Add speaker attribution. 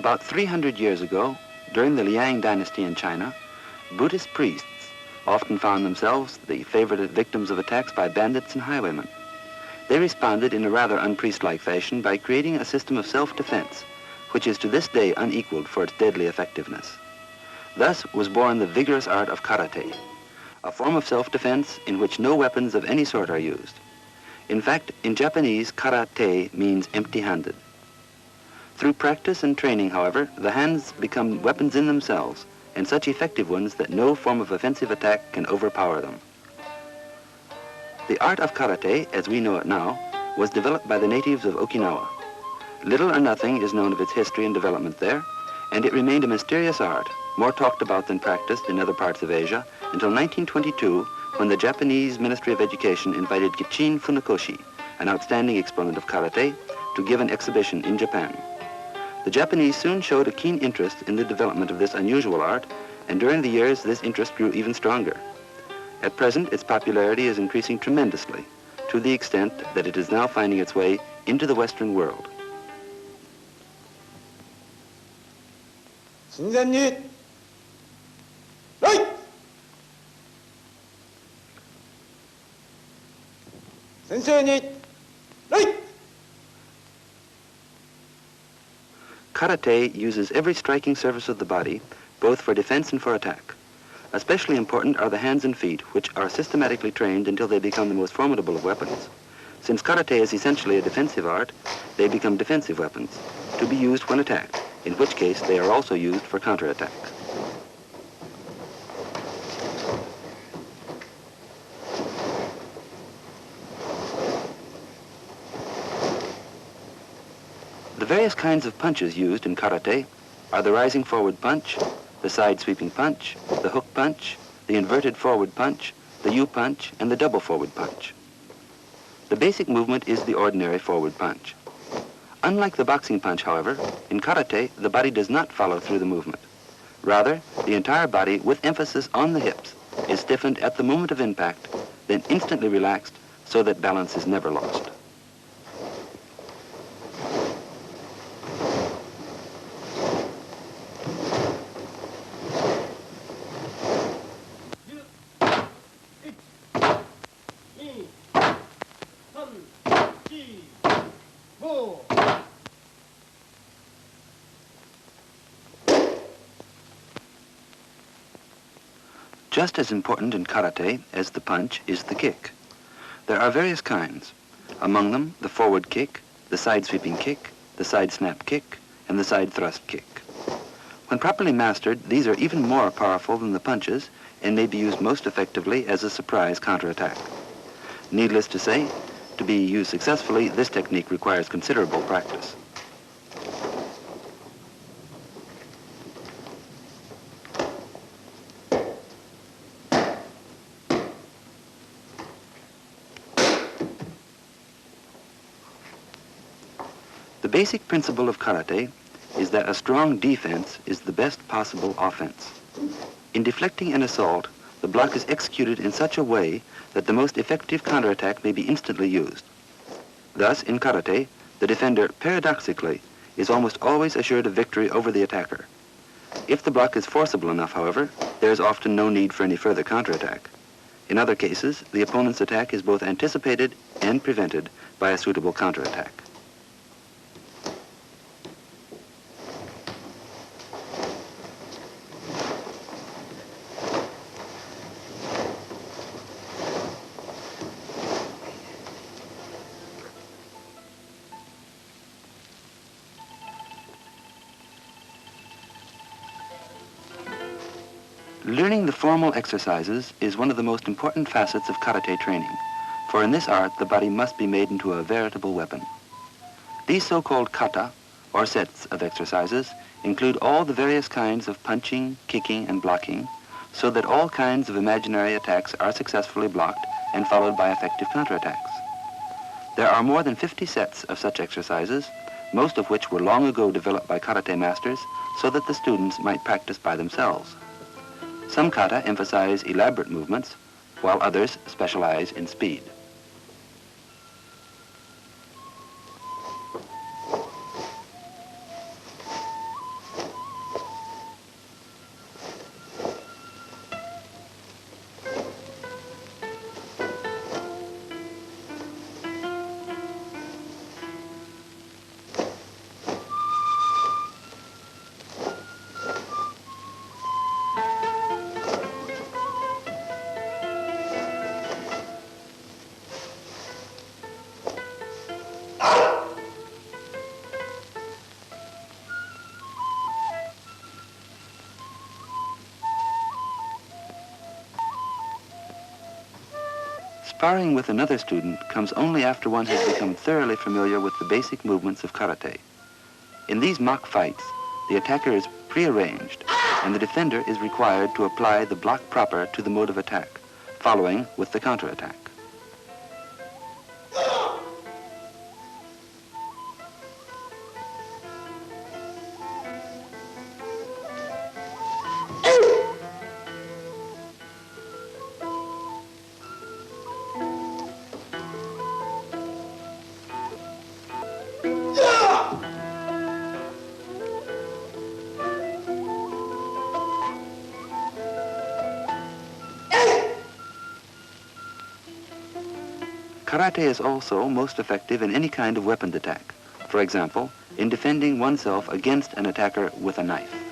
Speaker 1: About 300 years ago, during the Liang dynasty in China, Buddhist priests often found themselves the favorite victims of attacks by bandits and highwaymen. They responded in a rather unpriest-like fashion by creating a system of self-defense, which is to this day unequaled for its deadly effectiveness. Thus was born the vigorous art of karate, a form of self-defense in which no weapons of any sort are used. In fact, in Japanese, karate means empty-handed. Through practice and training, however, the hands become weapons in themselves, and such effective ones that no form of offensive attack can overpower them. The art of karate, as we know it now, was developed by the natives of Okinawa. Little or nothing is known of its history and development there, and it remained a mysterious art, more talked about than practiced in other parts of Asia, until 1922, when the Japanese Ministry of Education invited Gichin Funakoshi, an outstanding exponent of karate, to give an exhibition in Japan. The Japanese soon showed a keen interest in the development of this unusual art, and during the years this interest grew even stronger. At present, its popularity is increasing tremendously, to the extent that it is now finding its way into the Western world. Karate uses every striking surface of the body, both for defense and for attack. Especially important are the hands and feet, which are systematically trained until they become the most formidable of weapons. Since karate is essentially a defensive art, they become defensive weapons, to be used when attacked, in which case they are also used for counterattack. The various kinds of punches used in karate are the rising forward punch, the side sweeping punch, the hook punch, the inverted forward punch, the U-punch, and the double forward punch. The basic movement is the ordinary forward punch. Unlike the boxing punch, however, in karate, the body does not follow through the movement. Rather, the entire body, with emphasis on the hips, is stiffened at the moment of impact, then instantly relaxed so that balance is never lost. Just as important in karate as the punch is the kick. There are various kinds. Among them, the forward kick, the side sweeping kick, the side snap kick, and the side thrust kick. When properly mastered, these are even more powerful than the punches and may be used most effectively as a surprise counterattack. Needless to say, to be used successfully, this technique requires considerable practice. The basic principle of karate is that a strong defense is the best possible offense. In deflecting an assault, the block is executed in such a way that the most effective counterattack may be instantly used. Thus, in karate, the defender, paradoxically, is almost always assured of victory over the attacker. If the block is forcible enough, however, there is often no need for any further counterattack. In other cases, the opponent's attack is both anticipated and prevented by a suitable counterattack. Learning the formal exercises is one of the most important facets of karate training, for in this art the body must be made into a veritable weapon. These so-called kata, or sets of exercises, include all the various kinds of punching, kicking, and blocking, so that all kinds of imaginary attacks are successfully blocked and followed by effective counterattacks. There are more than 50 sets of such exercises, most of which were long ago developed by karate masters so that the students might practice by themselves. Some kata emphasize elaborate movements, while others specialize in speed. Sparring with another student comes only after one has become thoroughly familiar with the basic movements of karate. In these mock fights, the attacker is prearranged, and the defender is required to apply the block proper to the mode of attack, following with the counterattack. Karate is also most effective in any kind of weaponed attack. For example, in defending oneself against an attacker with a knife.